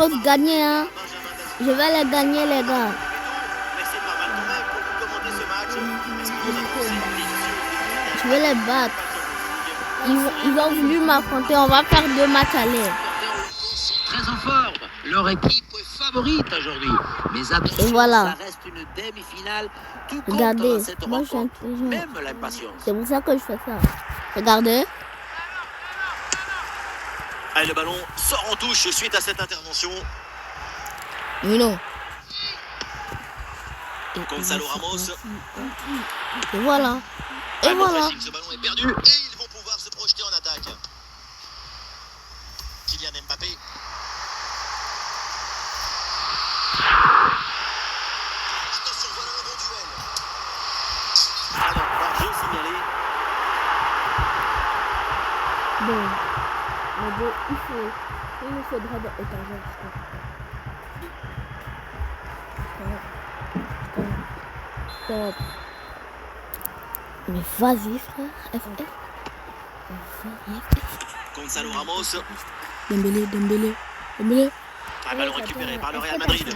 pense gagner, hein. Je vais les gagner, les gars. Mais c'est pas mal quand même pour vous commenter ce match. Est-ce que vous en pensez délicieux? Je vais les battre. Ils ont voulu m'affronter. On va faire 2 matchs aller. Sont très en forme. Leur équipe est favorite aujourd'hui. Mais attention, Et voilà. ça reste une demi-finale. Tout compte Regardez, dans cette moi je suis rencontre. intelligent. Même l'impatience. C'est pour ça que je fais ça. Regardez. Allez, le ballon sort en touche suite à cette intervention. Mais non. Gonzalo Ramos. Et voilà. Et Ah, bon voilà. pressing, ce ballon est perdu et ils vont pouvoir se projeter en attaque. Kylian Mbappé. Attention, voilà un bon duel. Ah non, hors-jeu signalé. Bon. Mais bon, il nous faudra de étagère. Stop. Mais vas-y, frère. FF. Gonzalo Ramos. Dembélé. Un ballon récupéré par le Real Madrid.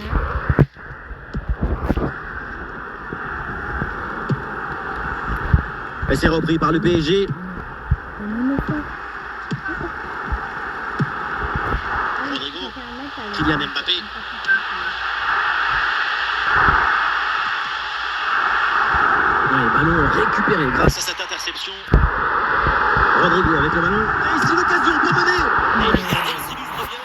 Et c'est repris par le PSG. Rodrigo. Kylian Mbappé. Ouais, ballon récupéré Grâce à cette interception. Rodrigo avec le ballon. Et ici l'occasion pour mener. Et le gardien s'illustre bien.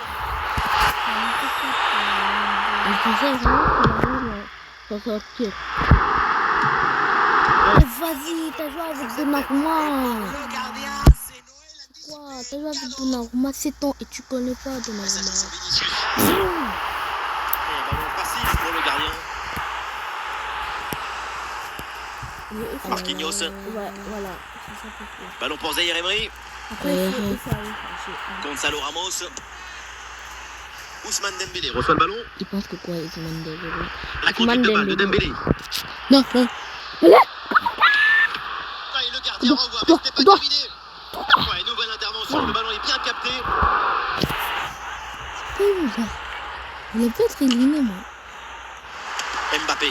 Vas-y, t'as joué avec Donnarumma. Le gardien, c'est Noël. Quoi? T'as joué avec Donnarumma 7 ans et tu connais pas Ça, Donnarumma. c'est Vinicius. Et un ballon passif pour le gardien. Marquinhos. Ouais, voilà. C'est ça que je fais. Ballon pour Zaïre Emery. Après, il faut ça. Gonzalo Ramos. Ousmane Dembélé reçoit le ballon. Il pense que quoi, Ousmane Dembélé? La conduite de balle de Dembélé. Non. Ah, et le gardien renvoie, mais ce n'est pas terminé. Ouais, nouvelle intervention, le ballon est bien capté. C'est pas où ça? Il est peut-être éliminé, moi. Mbappé.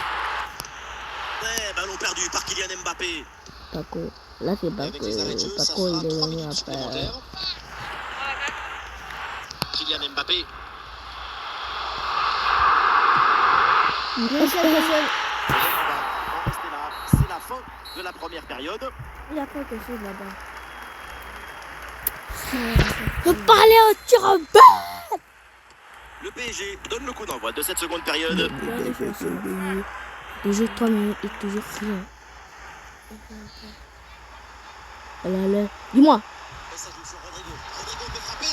Ouais, ballon perdu par Kylian Mbappé. Paco. Là, c'est Et avec les arrêts de jeu, Paco. ça Paco, fera il est 3 venu minutes après. supplémentaires. Kylian Mbappé. Il On va en rester là. C'est la fin de la première période. y a quelque chose là-bas. Je parlais au tir au but. Le PSG donne le coup d'envoi de cette seconde période. Le jeu 3 minutes et toujours rien. Allez. Dis-moi. Et ça joue sur Rodrigo. Rodrigo peut frapper.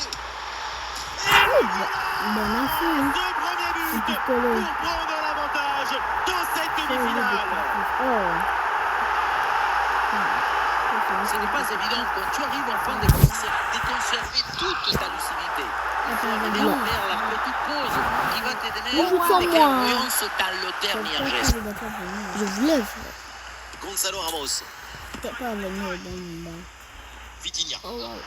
Bon, merci. Hein. Deux premiers buts petit pour collé. prendre l'avantage dans cette demi-finale. Ce n'est pas évident quand tu arrives en fin de conserver toute ta lucidité. Il faut revenir vers la petite pause qui va te donner Moi, je sens des moi. clairvoyances dans le dernier geste. Je voulais faire. Gonzalo Ramos. T'es pas venu au bon moment. Vitinha. Oh, wow.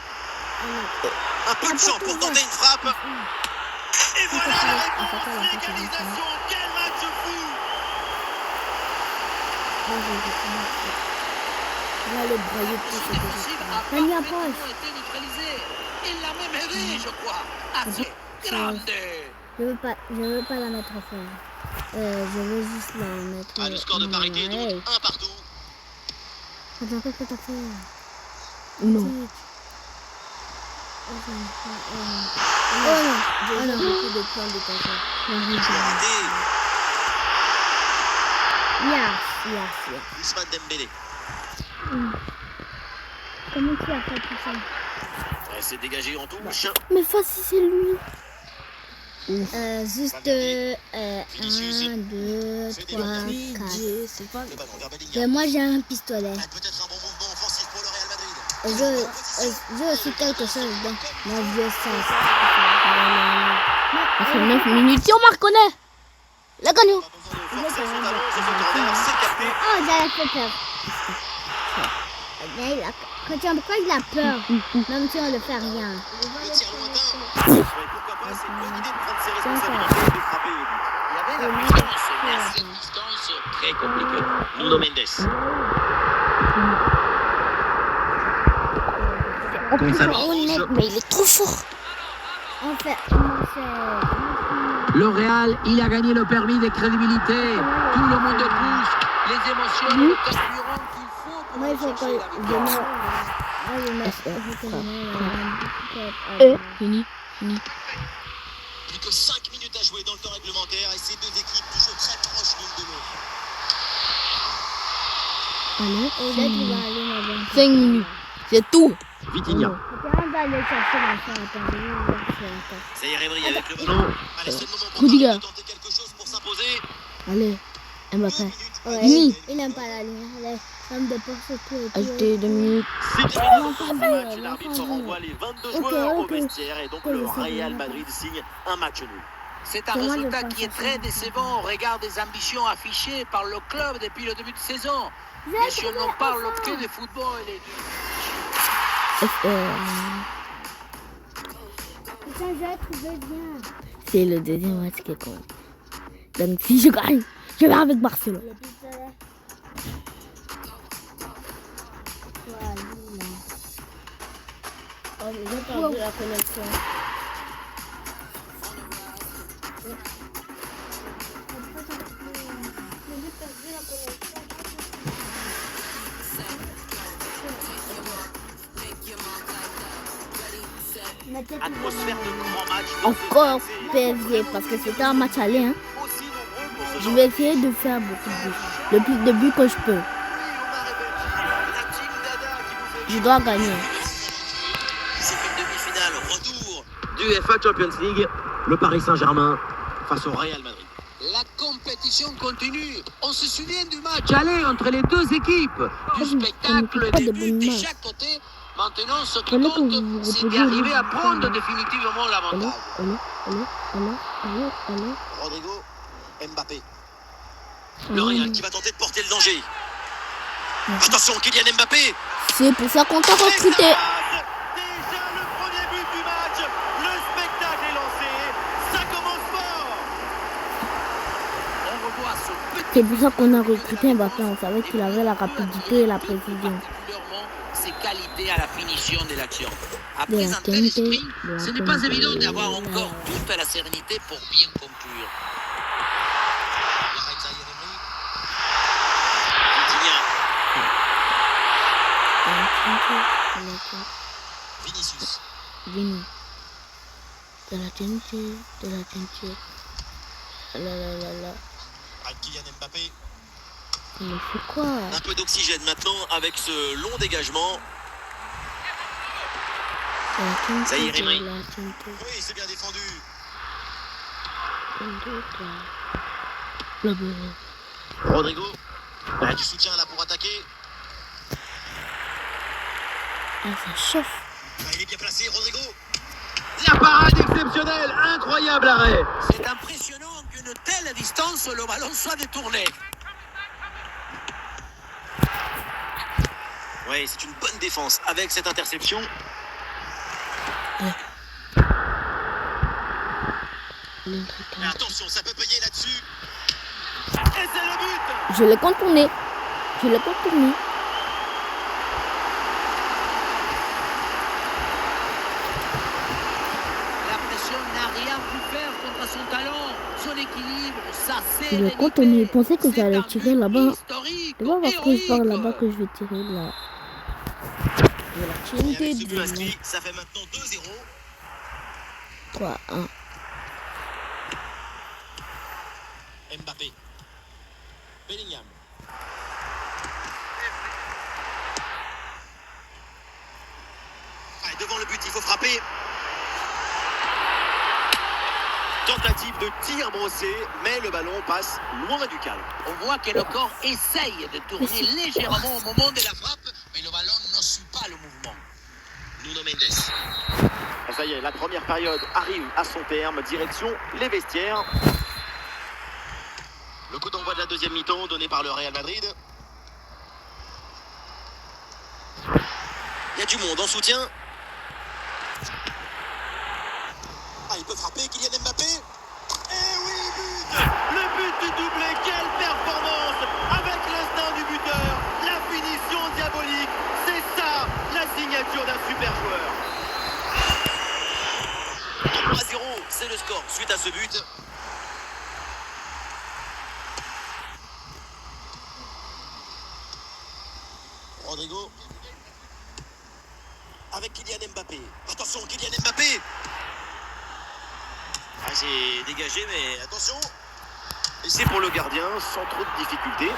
Un peu de sang pour tenter une frappe. Et voilà la réponse. L'égalisation. Quel match fou. Là, le braillot de C'est possible, a Mais il y a parfaitement pas. été neutralisé. Il l'a même aidé, je crois. Assez grande. Je veux pas la mettre à fond. Je veux juste la mettre. Ah, le score de parité est donc 1 partout. Attends, qu'est-ce que t'as fait? Non. Oh non. J'ai beaucoup de points de Raté. Yes. Ousmane Dembélé. Comment tu as fait tout ça? Elle s'est dégagée en touche. Mais facile, c'est lui. Juste 1, 2, 3, 4. Le ballon vers Bellingham. Et moi j'ai un pistolet. Ah, peut-être un bon mouvement offensif pour le Real Madrid. J'ai aussi quelque chose dans ma vieux sens. Ça fait 9 minutes. Si on me reconnaît, le gagnant. Pas besoin de forcer son ballon, c'est son corner, c'est capté. Oh, j'avais fait peur. Quand tu vois, pourquoi il a peur? Même si on ne fait rien. Le tir lointain. Ouais, pourquoi pas, c'est une bonne idée de prendre ses responsabilités et de frapper au but. Il y avait la puissance, mais à cette distance, très compliqué. Nuno Mendes. Gonzalo Ramos. Mais il est trop fort. En fait, Le Real, il a gagné le permis de crédibilité. Tout le monde pousse. Les émotions, le carburant qu'il faut pour moi, aller il faut chercher que la victoire. Fini. Plus que 5 minutes à jouer dans le temps réglementaire et ces deux équipes toujours très proches l'une de l'autre. 5 minutes. C'est tout. Vitinha. On va aller chercher la fin. Ça y est, Emery avec le ballon. Allez, c'est le moment pour Rudiger. Paris de tenter quelque chose pour s'imposer. Allez, 2 Mbappé. minutes. Oui. Il n'aime pas la ligne. Allez, femme de porte tout. Ajouter 2 minutes. C'était L'enfant le match. dit, L'arbitre l'enfant dit. renvoie les 22 Ok, joueurs au ok. vestiaire et donc Ok, le c'est Real bon. Madrid signe un match nul. C'est un C'est moi, résultat je pense qui est à très ça. décevant au regard des ambitions affichées par le club depuis le début de saison. Bien sûr, on parle que de football et C'est le deuxième match qui compte. Donc si je gagne, je vais avec Barcelone. J'ai perdu la connexion. Atmosphère de grand match. Encore PSG parce que c'était un match aller. Hein. Aussi nombreux pour ce Je vais essayer de faire beaucoup de buts. Le plus de buts que je peux. Je dois gagner. C'est une demi-finale, retour du UEFA Champions League, le Paris Saint-Germain face au Real Madrid. la compétition continue. On se souvient du match aller entre les deux équipes, du spectacle, des buts de chaque côté. Maintenant, ce qui compte, c'est d'arriver à prendre définitivement l'avantage. Rodrigo, Mbappé. Le Real qui va tenter de porter le danger. Attention, Kylian Mbappé. C'est pour ça qu'on t'a recruté. Déjà le premier but du match. Le spectacle est lancé. Ça commence fort. On revoit ce petit C'est pour ça qu'on a recruté Mbappé. On savait qu'il avait la rapidité et la précision. particulièrement ses qualités à la finition de l'action. De Après la un tel qualité, esprit, de la ce n'est pas qualité. évident d'avoir encore toute la sérénité pour bien conclure. Lorenza Yeremi. Vitinha. Vinicius. Vini. De la qualité, de la qualité. Kylian Mbappé. Mais c'est quoi? Un peu d'oxygène maintenant avec ce long dégagement. De la qualité, Ça y est, Emery. de la qualité. Oui, c'est bien défendu. Rodrigo. Il a du soutien là pour attaquer. Ah, ça chauffe. Il est bien placé, Rodrigo. La parade exceptionnelle, incroyable arrêt. C'est impressionnant qu'une telle distance, le ballon soit détourné. Oui, c'est une bonne défense avec cette interception. Mais attention, ça peut payer là-dessus. Et c'est le but. Je l'ai contourné. Je l'ai contourné. La pression n'a rien pu faire contre son talent, son équilibre, sa Je l'ai sérénité. contourné. Je pensais que C'est j'allais un tirer but là-bas. historique, C'est pas parce que je pars héroïque. là-bas que je vais tirer là. De la Et qualité avec ce but de inscrit, ça fait maintenant 2-0. 3-1. Mbappé. Bellingham. Allez, devant le but, il faut frapper. Tentative de tir brossé, mais le ballon passe loin du cadre. On voit que le corps essaye de tourner légèrement au moment de la frappe, mais le ballon ne suit pas le mouvement. Nuno Mendes. Ah, ça y est, la première période arrive à son terme, direction les vestiaires. Le coup d'envoi de la deuxième mi-temps donné par le Real Madrid. Il y a du monde en soutien. Ah, il peut peut frapper, Kylian Mbappé. Et oui, but. Le but du doublé, quelle performance! Avec l'instinct du buteur, la finition diabolique, c'est ça la signature d'un super joueur. 3-0, c'est le score suite à ce but. Rodrigo. Avec Kylian Mbappé. Attention, Kylian Mbappé. Ah, j'ai dégagé, mais attention. Et c'est pour le gardien, sans trop de difficultés.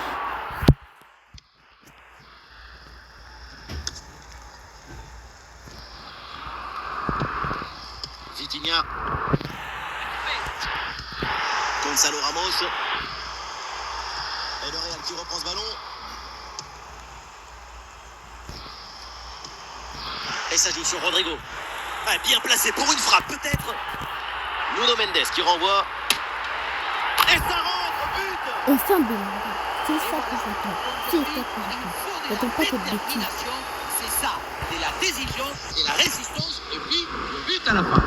Vitinha. Gonzalo Ramos. Et le Real qui reprend ce ballon. Et ça joue sur Rodrigo. Ah, bien placé pour une frappe, peut-être. Nuno Mendes qui renvoie. Et ça rentre, but! Enfin, bon, c'est ça que j'attends. C'est ça que j'attends. J'attends pas cette bêtise. C'est ça, c'est la décision et la résistance, et puis le but à la fin.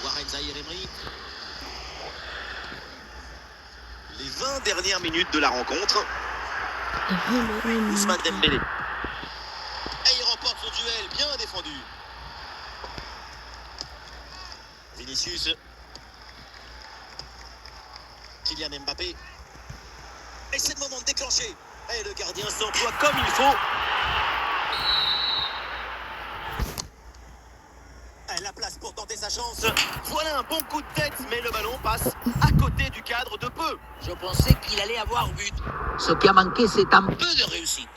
Warren Zaïre-Emery. Les 20 dernières minutes de la rencontre. Ousmane Dembélé. Et il remporte son duel, bien défendu. Vinicius. Kylian Mbappé. Et c'est le moment de déclencher. Et le gardien s'emploie comme il faut. Et la place pour tenter sa chance. Voilà un bon coup de tête, mais le ballon passe à côté du cadre de peu. Je pensais qu'il allait avoir but. Ce qui a manqué, c'est un peu de réussite.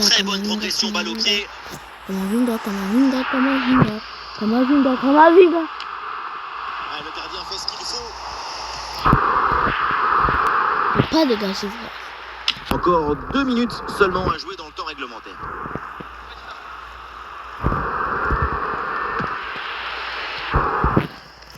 Très bonne progression, balle au pied. Kamavinga. Ah, le gardien fait ce qu'il faut. Pas dégager. Encore 2 minutes seulement à jouer dans le temps réglementaire.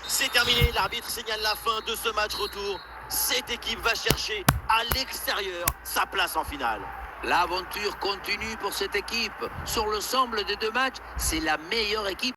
C'est terminé, l'arbitre signale la fin de ce match retour. Cette équipe va chercher à l'extérieur sa place en finale. L'aventure continue pour cette équipe. Sur l'ensemble des deux matchs, c'est la meilleure équipe.